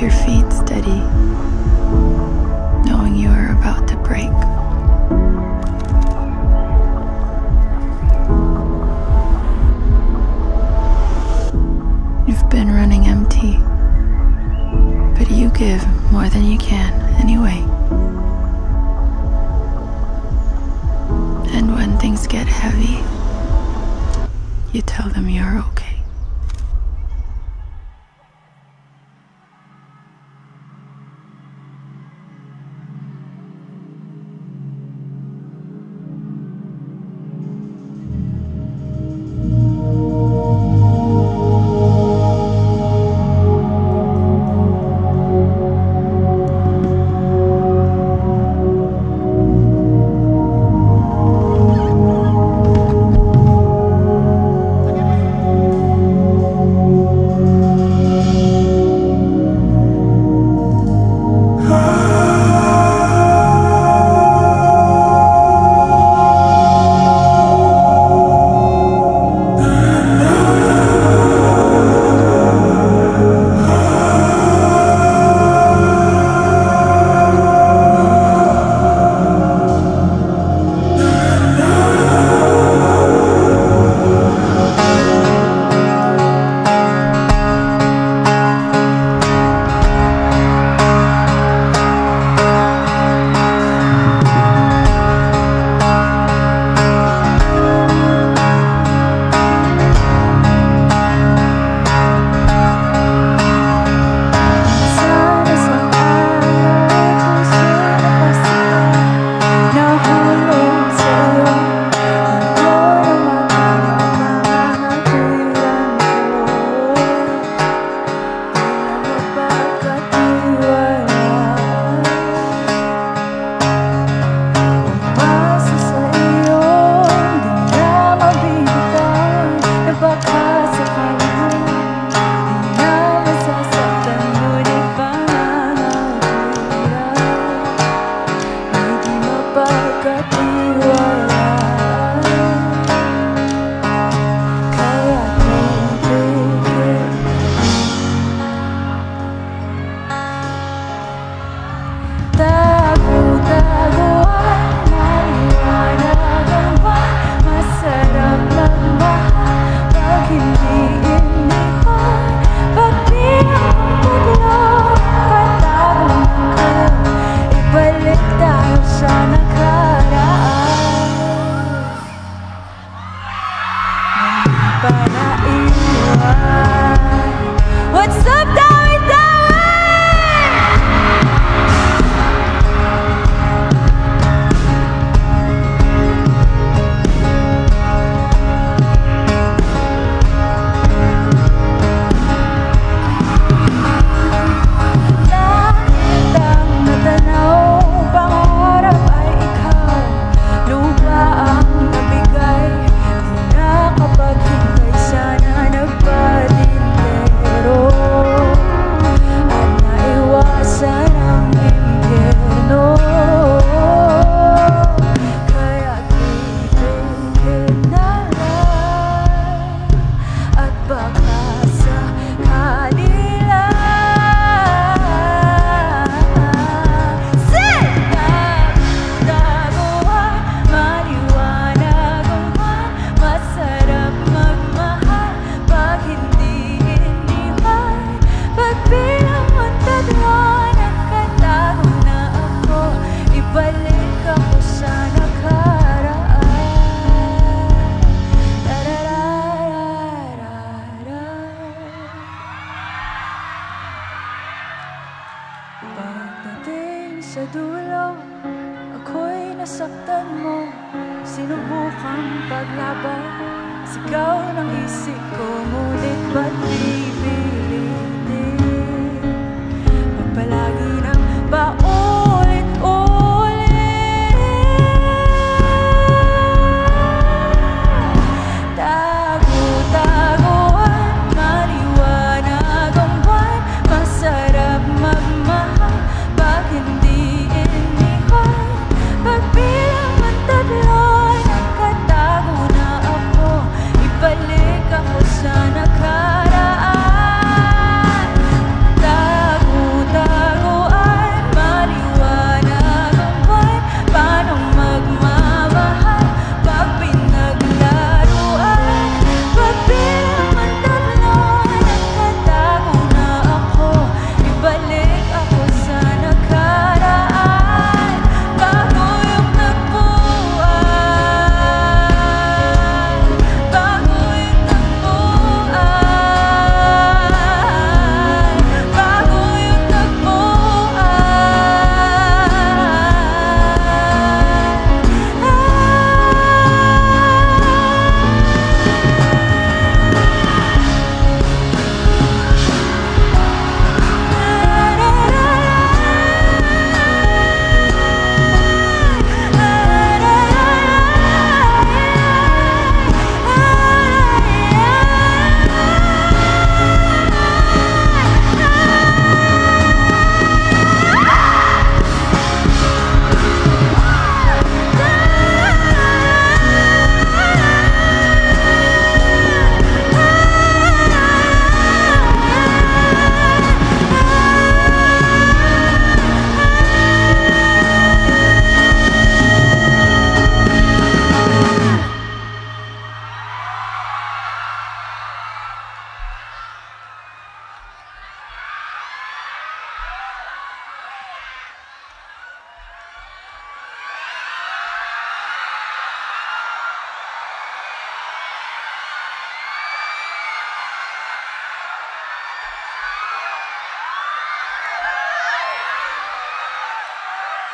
your feet steady, knowing you are about to break. You've been running empty, but you give more than you can anyway. And when things get heavy, you tell them you're okay. What's up, Dawi-Dawi? Pagdating sa dulo, ako'y nasaktan mo. Sinubukang paglaban, sigaw ng isip ko, ngunit ba't pipilitin? Magpalagi ng paulit-ulit. Tago-taguan, maliwanag ang buwan, masarap magmahal pag hindi iniwan. Pagbilang ang tatlo, nakatago na ako, ibalik ako sa nakaraan.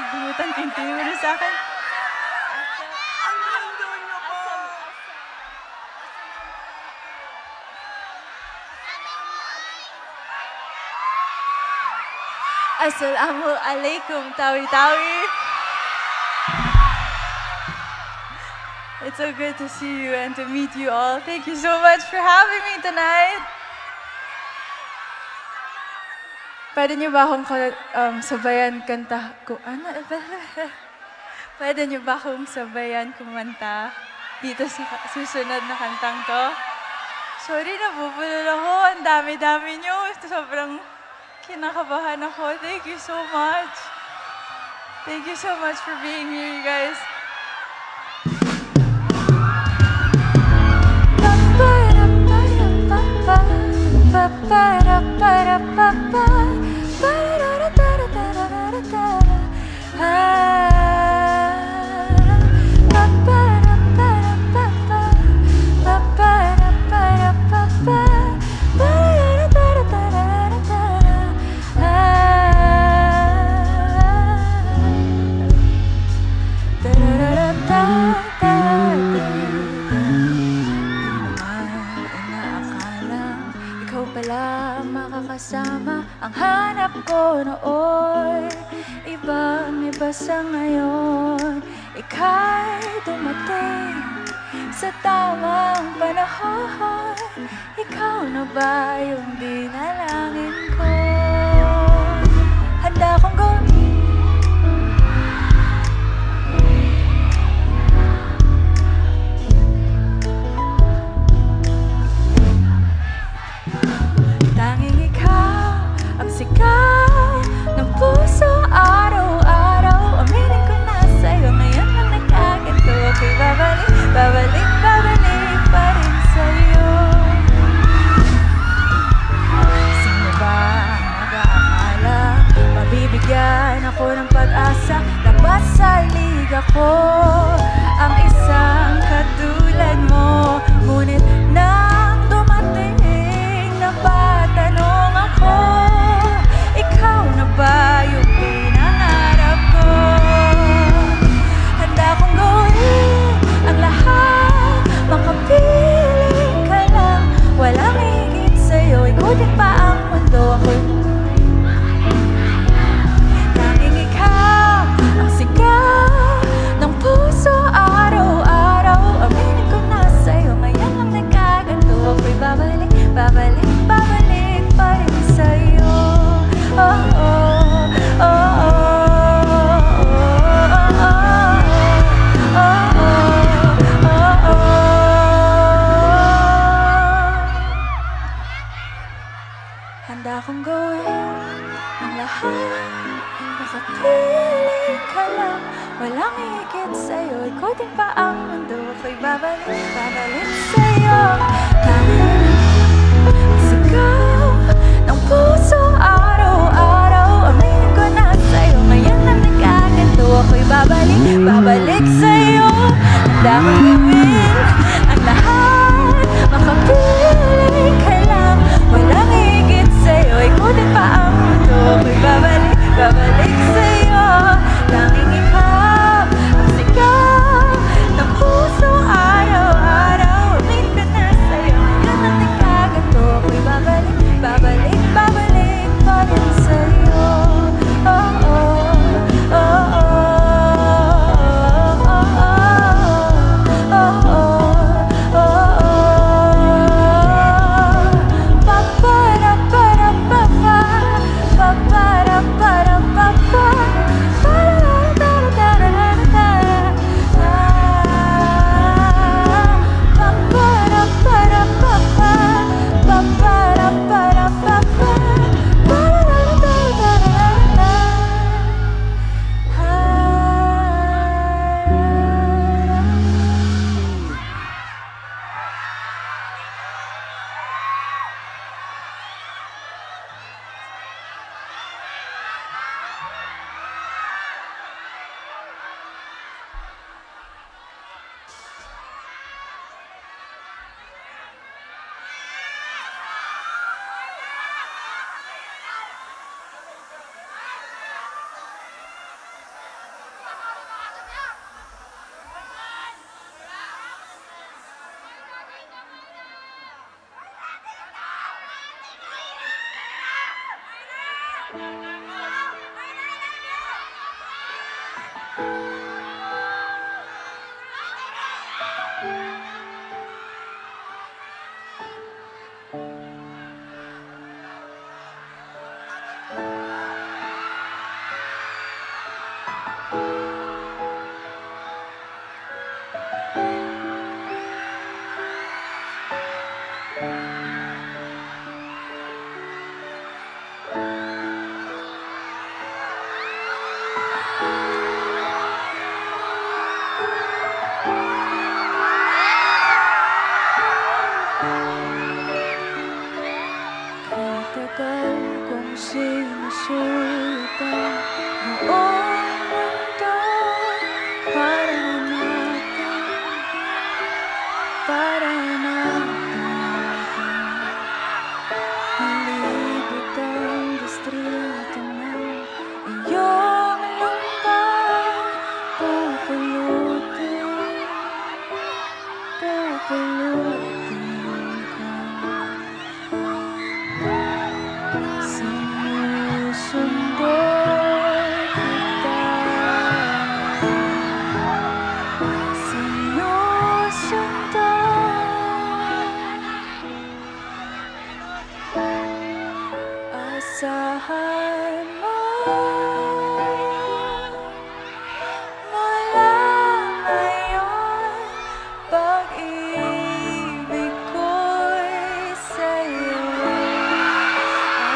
nakalimutan ko yung tinuro sa akin. Assalamualaikum, Tawi-Tawi. It's so good to see you and to meet you all. Thank you so much for having me tonight. Pwede niyo ba akong sabayan kanta? Pwede niyo ba akong sabayan kumanta dito sa susunod na kantang to? Sorry, nabubulol ako. Ang dami-dami niyo. Sobrang kinakabahan ako. Thank you so much. Thank you so much for being here, you guys. Makakasama ang hanap ko noon, ibang-iba sa ngayon. Ika'y dumating sa tamang panahon. Ikaw na ba yung dinalangin ko? Handa kong gawin tanging ikaw ang sigaw ng puso araw-araw. Aminin ko na sa'yo ngayon na nagkaganto. Ako'y babalik, babalik, babalik pa rin sa'yo. Sino ba ang mag-aakala? Mabibigyan ako ng pag-asa. Labas sa liga ko ang isang katulad mo. Ngunit nang dumating napatanong ako, ikaw na ba yung pinangarap ko? Handa kong gawin ang lahat, makapiling ka lang. Walang higit sa'yo, ikutin pa ang mundo. Ako'y tanging ikaw ang sigaw ng puso araw-araw. Aminin ko na sa'yo, ngayon lang nagkaganto. Ako'y babalik, babalik, babalik pa rin sa'yo. Oh, oh, oh, oh, handa akong gawin ang lahat, makapiling ka lang. Walang higit sa'yo, ikutin pa ang mundo. Ako'y babalik, babalik sa'yo. Sigaw ng puso araw-araw. Aminin ko na sa'yo, ngayon na nagkaganto. Ako'y babalik, babalik sa'yo. Handa kong gawin ang lahat, makapiling ka lang. Walang higit sa'yo, ikutin pa ang mundo. Ako'y babalik, babalik sa'yo. Tanging ikaw ang sigaw ng puso araw-araw. Aminin ko na sa'yo, ngayon na Tagal kong sinusulitan noong mundo para hanapin nalibot ang distrito ng iyong lupa. Pupulutin sinusundo kita, sinusundo. Asahan mo mula ngayon, pag-ibig ko'y sa'yo.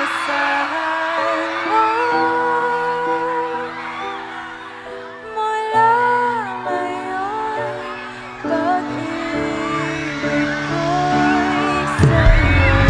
Asahan mo mula ngayon, pag-ibig ko'y sa'yo.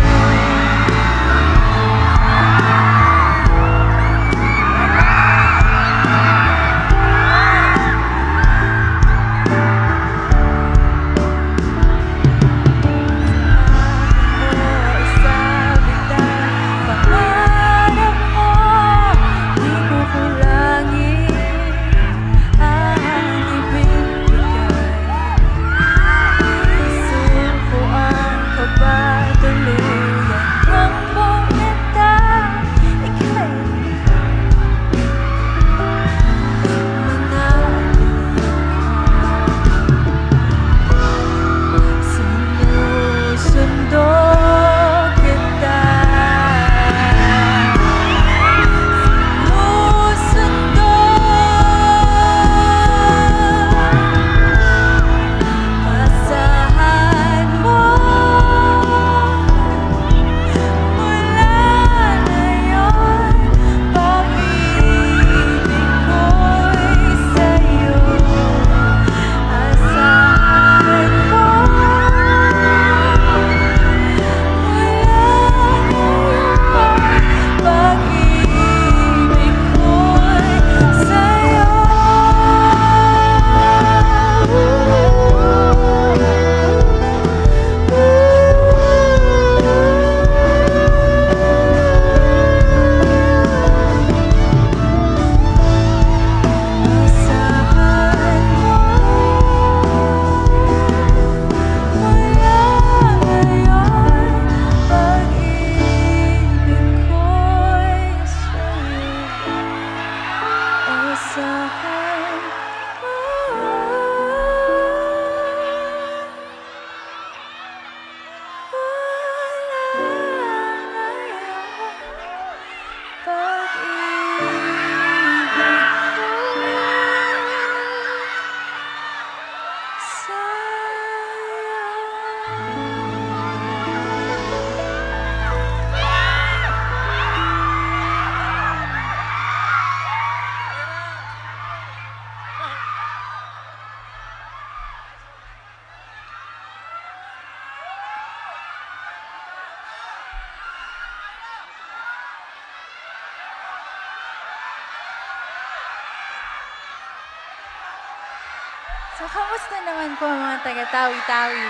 So, kamusta naman po mga taga-Tawi-Tawi?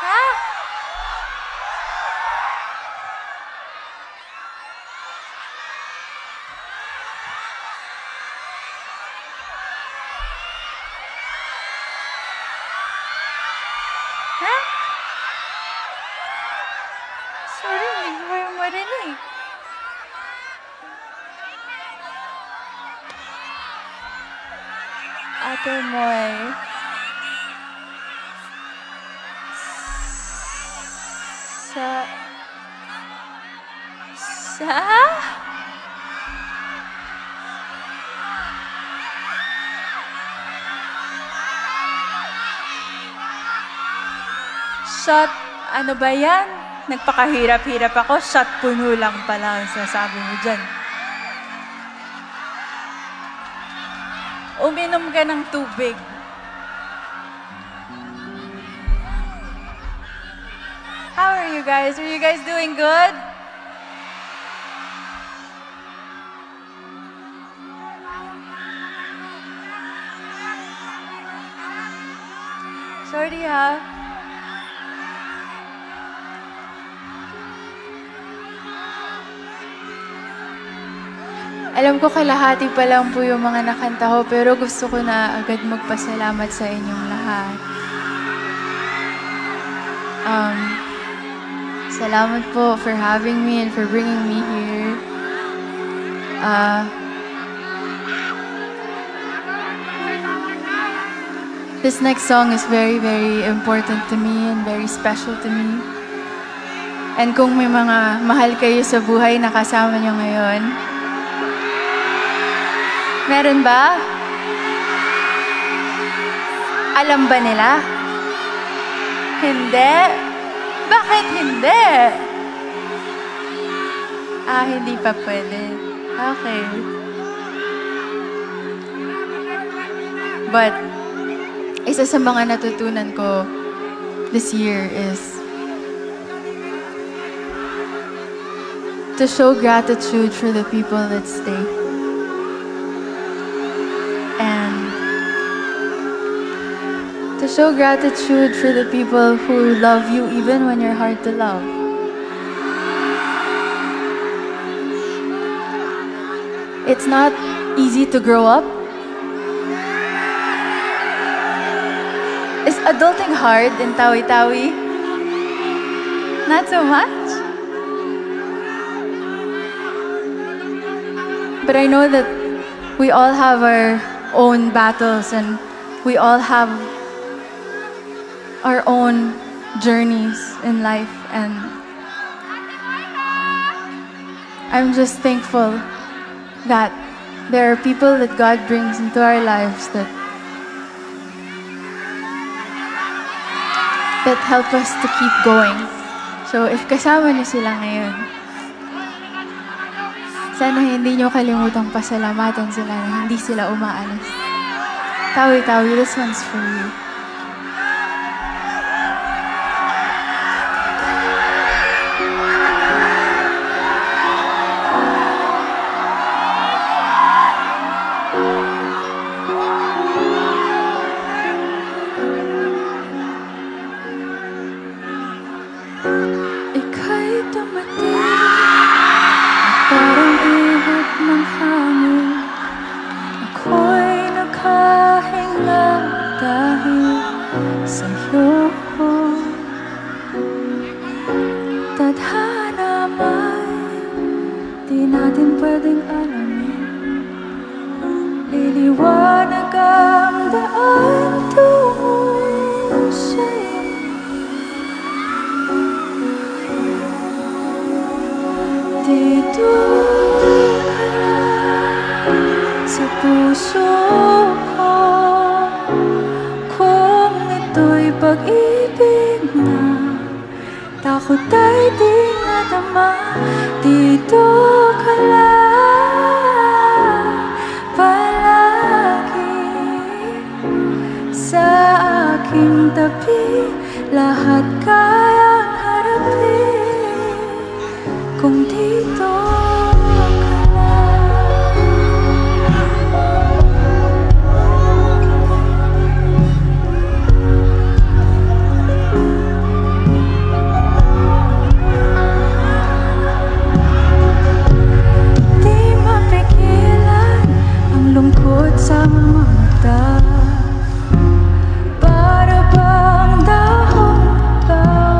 Ha? Ha? Sorry, hindi ko yung pa rin eh. Ate Moy. Shot, ano ba yan? Nagpakahirap-hirap ako, shot puno lang pala ang sinasabi mo dyan. Uminom ka ng tubig. How are you guys? Are you guys doing good? Sorry ha. Alam ko kalahati pa lang po yung mga nakanta ko, pero gusto ko na agad magpasalamat sa inyong lahat. Salamat po for having me and for bringing me here. This next song is very, very important to me and very special to me. And kung may mga mahal kayo sa buhay na kasama nyo ngayon, meron ba? Alam ba nila? Hindi? Bakit hindi? Hindi pa pwede. Okay. But, isa sa mga natutunan ko this year is to show gratitude for the people that stay. And to show gratitude for the people who love you even when you're hard to love. It's not easy to grow up. Is adulting hard in Tawi-Tawi? Not so much. But I know that we all have our own battles and we all have our own journeys in life, and I'm just thankful that there are people that God brings into our lives that help us to keep going. So if kasama niyo sila ngayon, sana hindi niyo kalimutang pasalamatan sila na hindi sila umaalis. Tawi-Tawi, this one's for you. Ika'y dumating parang ihip ng hangin. Ako'y nakahinga dahil sa'yo. Tadhana may di natin pwedeng alamin. Liliwanag ang daan tungo sa'yo. Dito ka lang sa puso ko. Kung ito'y pag-ibig na takot ay di nadama. Dito ka lang palagi sa aking tabi. Lahat kayang harapin kung dito ka lang. Di mapigilan ang lungkot sa mga mata. Para bang dahon ba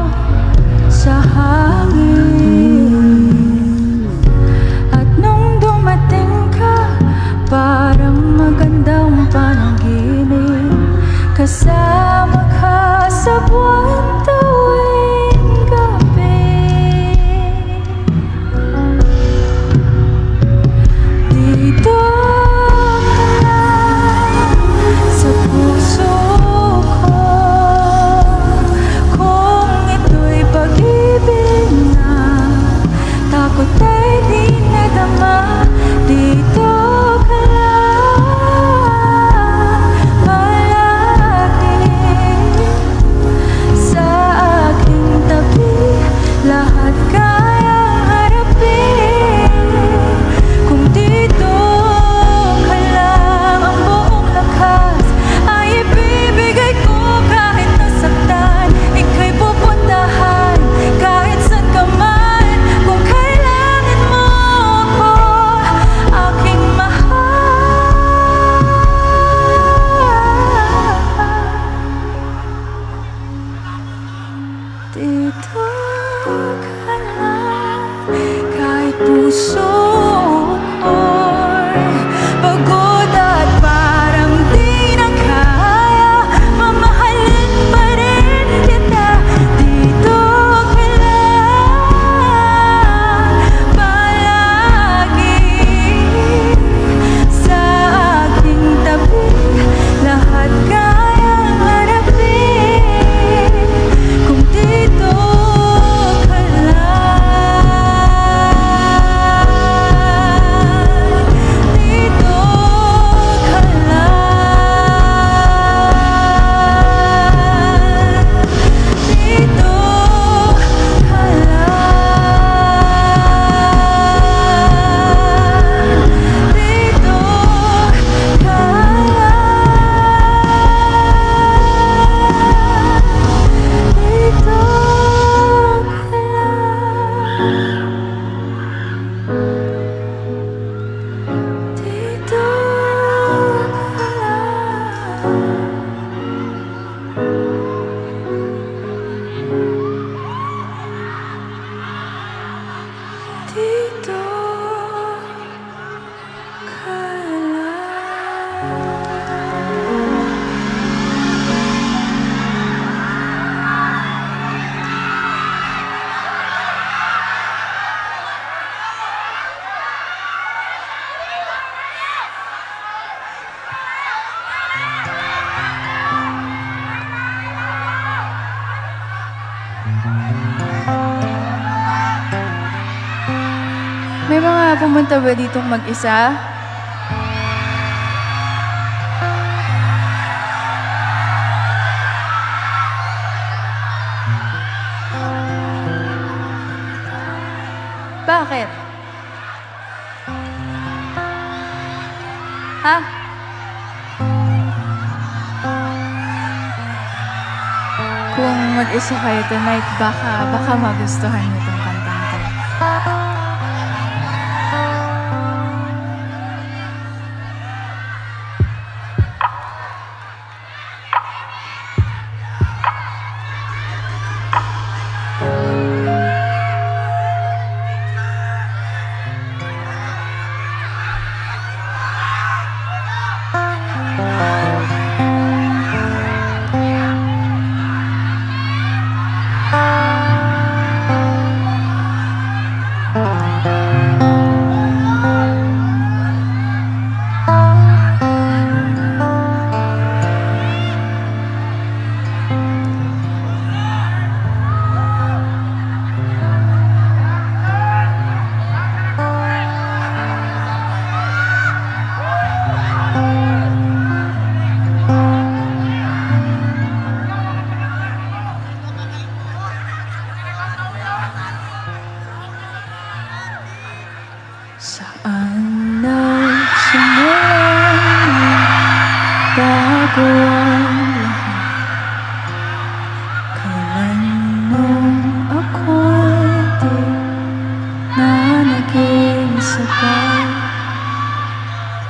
kayang harapin. Kung dito ka lang, ang buong lakas ay ibibigay ko. Kahit nasaktan, ika'y pupuntahan kahit saan ka man. Kung kailangan mo ako, aking mahal, dito ka lang. Kahit puso ko'y pagod at parang di na kaya, mamahalin pa rin kita. Dito ka lang palagi sa aking tabi. Lahat kayang harapin kung dito ka lang. Dito ka lang. Dito ka lang. Dito ka lang. Dito ka lang. Dito ka May mga pumunta ba ditong mag-isa? Bakit? Ha? Kung mag-isa kayo tonight, baka magustuhan niyo itong kantang to. Saan nagsimula bago ang lahat? Kailan nung ako'y di na naging sapat?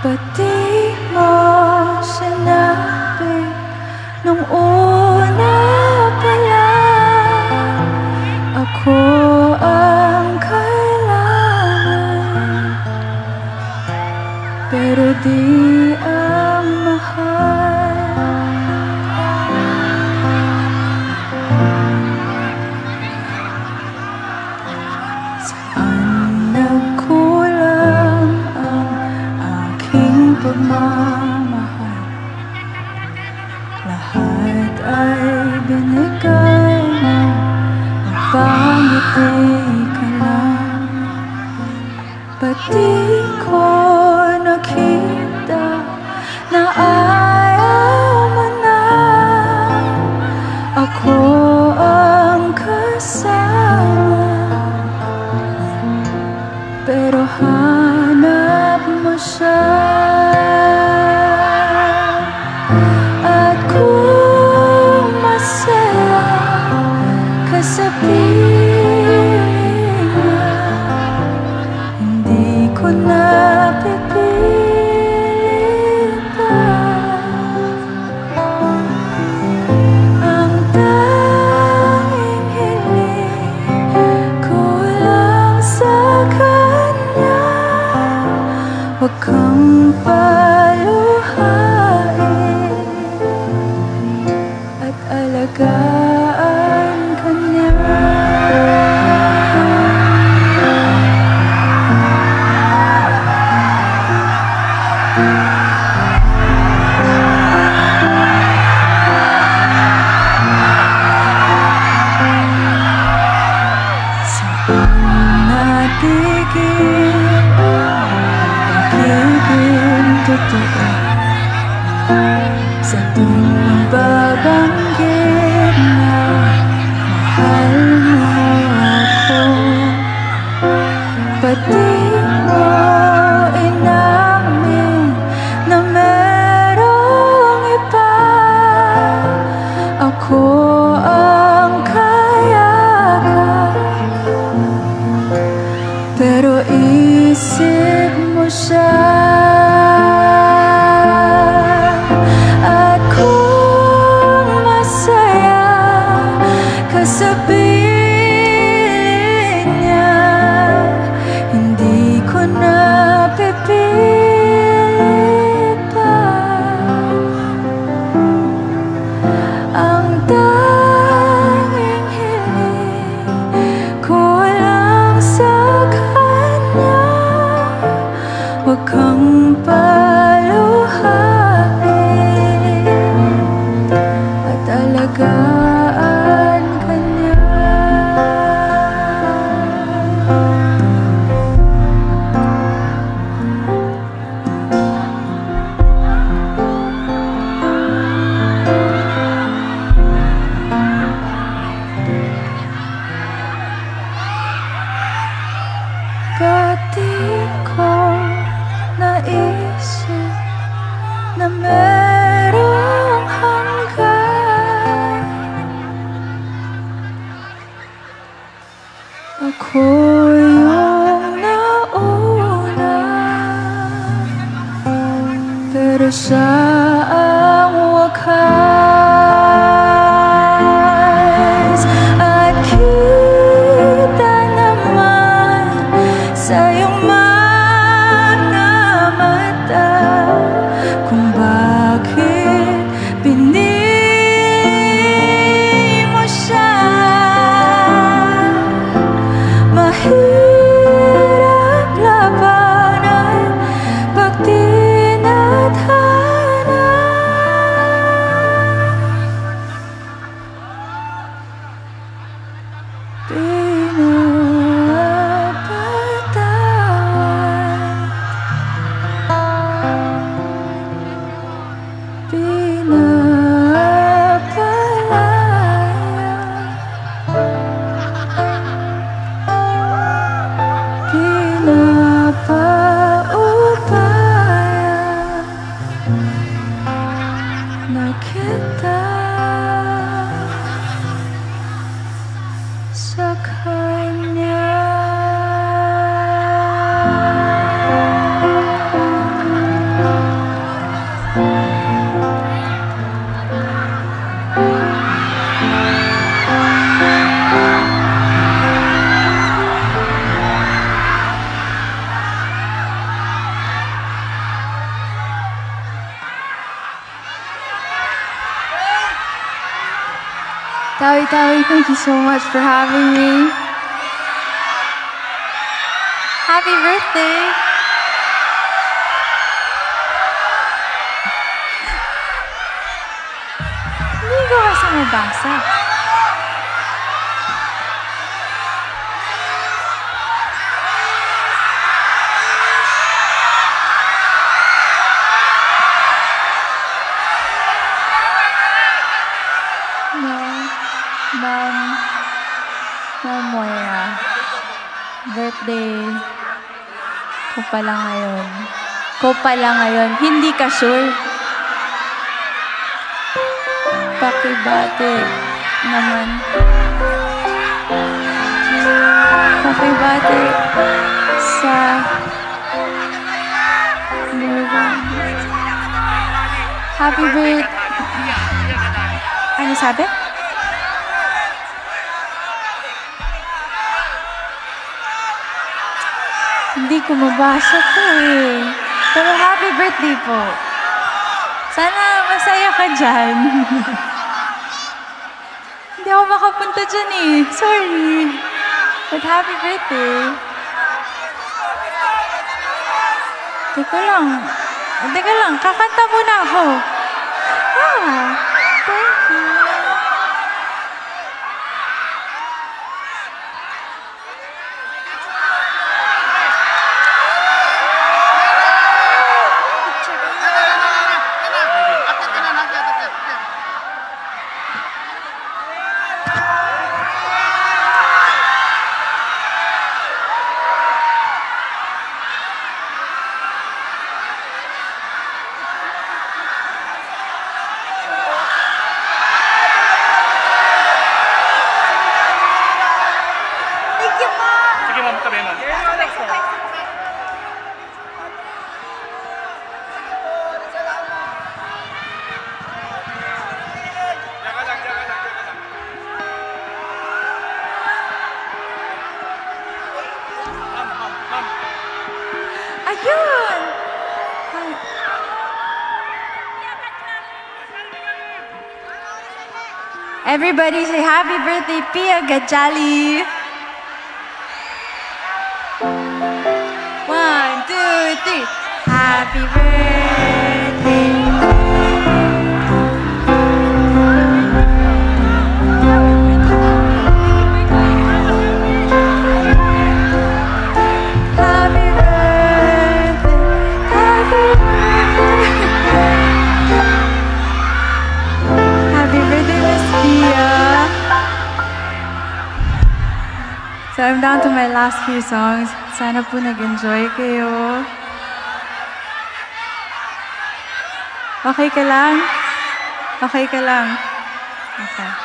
Ba't di mo sinabi nung una pa lang? Ako ang kailangan, pero di ang mahal. Saan nagkulang ang aking pagmamahal? Lahat ay binigay mo, napangiti ka lang. Ba't di ko nakita na ayaw mo na? Ako ang kasama titigil ang pag-ibig totoo sa tuwing mababanggit na mahal mo ako. Pati mo inamin na merong iba. Ako ang kayakap, pero isip mo siya. At kung masaya ka sa piling niya, hindi ko na pipilit pa. Ang tanging hiling ko lang sa kanya, huwag kang paluhain at alagaan ka niya. Pati ko naisip na merong hanggan. Ako yung nauna, pero siya ang wakas. At kita naman sa iyong mga mata kung bakit pinili mo siya. Mahirap labanan pag tinadhana. Pinapaubaya na kita sa kanya. Tawi, thank you so much for having me. Happy birthday! Hindi ko kasi mabasa. Moira, birthday ko pala ngayon. Hindi ka sure? Pakibate naman. Pakibate sa happy birthday. Ano sabi? Hindi ko mabasa to eh. Pero happy birthday po. Sana masaya ka dyan. Hindi ako makapunta dyan eh. Sorry. But happy birthday. Teka lang. Kakanta muna ako. Thank you. Sige ma'am, tabi ma'am. Ayun! Everybody say happy birthday, Pia Gajali! 1, 2, 3. Happy birthday. Happy birthday. Happy birthday. Happy birthday, Miss Pia. So I'm down to my last few songs. Sana po nag-enjoy kayo. Okay ka lang? Okay ka lang? Okay.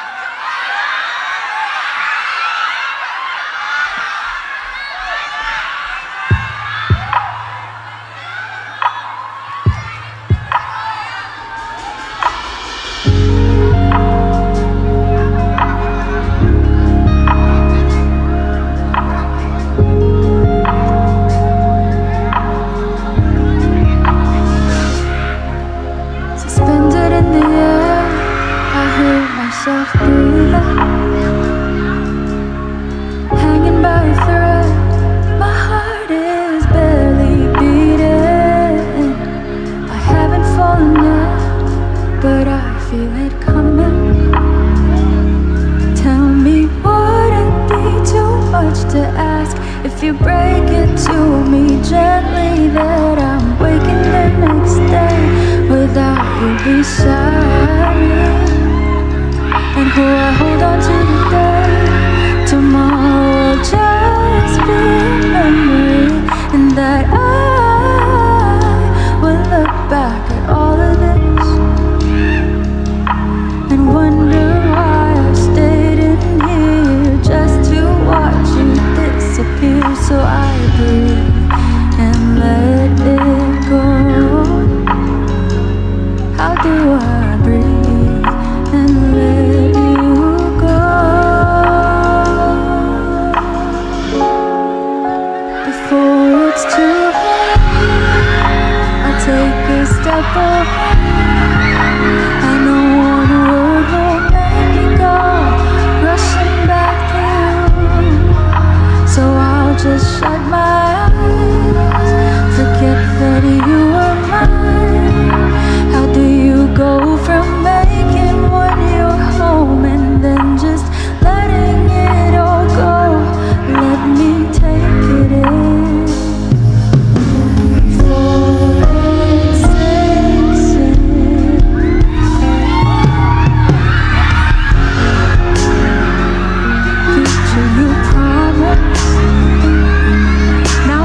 Suspended in the air, I hear myself breathing. Hanging by a thread, my heart is barely beating. I haven't fallen yet, but I feel it coming. Tell me, would it be too much to ask if you break it to me gently that I'm waking the next day without you beside me? And who I hold on to today, tomorrow will just be a memory. And that I will look back at all of this and wonder why I stayed in here just to watch you disappear. So I breathe and let it go. How do I breathe and let you go? Before it's too late, I'll take a step away. I know one word will make me go rushing back to you. So I'll just shut my eyes, forget that you were mine. How do you go from making one your home and then just letting it all go? Let me take it in. Before it sinks in. Future you promised, now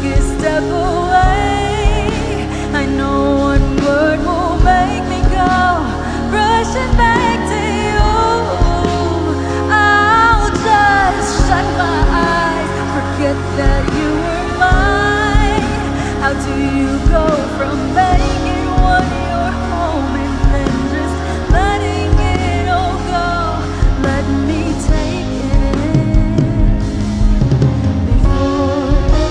take a step away. I know one word will make me go rushing back to you. I'll just shut my eyes, forget that you were mine. How do you go from making one your home and then just letting it all go? Let me take it before it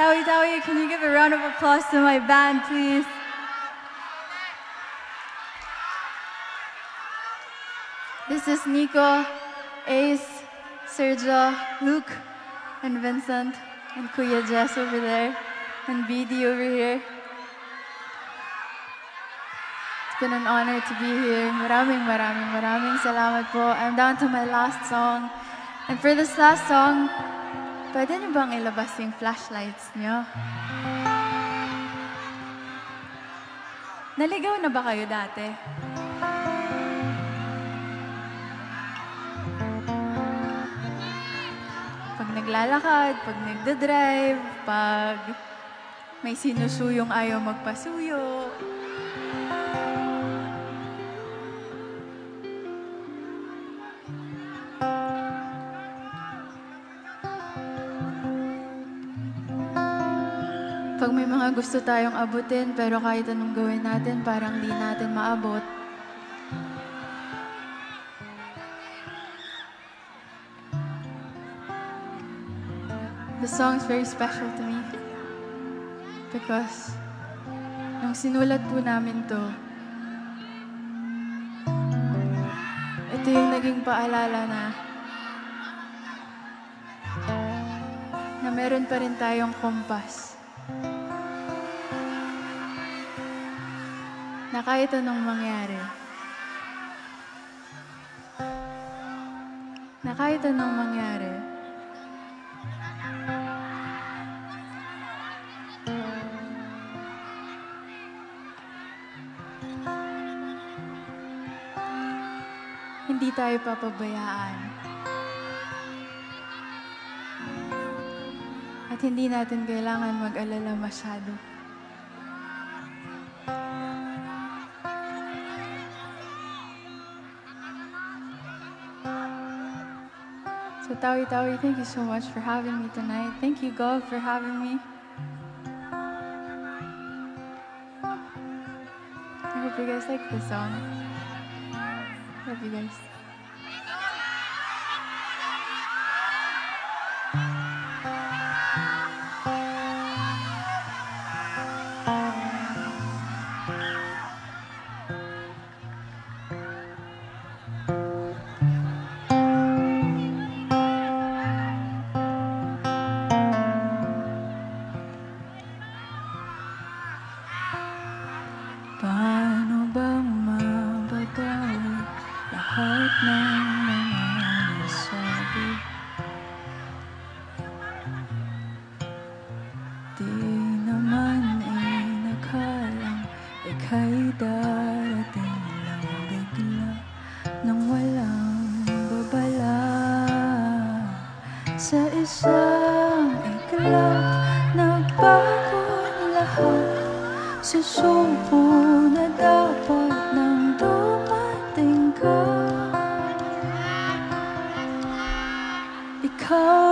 Tawi Tawi, can you give a round of applause to my band, please? This is Nico, Ace, Sergio, Luke, and Vincent, and Kuya Jess over there, and BD over here. It's been an honor to be here. Maraming salamat po. I'm down to my last song. And for this last song, pwede niyo bang ilabas yung flashlights niyo? Naligaw na ba kayo dati? Pag naglalakad, pag nagdadrive, pag may sinusuyong ayaw magpasuyo. Pag may mga gusto tayong abutin, pero kahit anong gawin natin, parang di natin maabot. The song's very special to me. Because, nung sinulat po namin to, ito yung naging paalala na meron pa rin tayong kompas. Na kahit anong mangyari, hindi tayo papabayaan. At hindi natin kailangan mag-alala masyado. So Tawi Tawi, thank you so much for having me tonight. Thank you, Gov, for having me. I hope you guys like this song. Love you guys. Paano bang mababawi lahat ng mga nasabi? Di naman inakalang ika'y darating lang bigla nang walang babala. Sa isang iglap nagbago lahat. Susuko na dapat nang dumating ka. Ikaw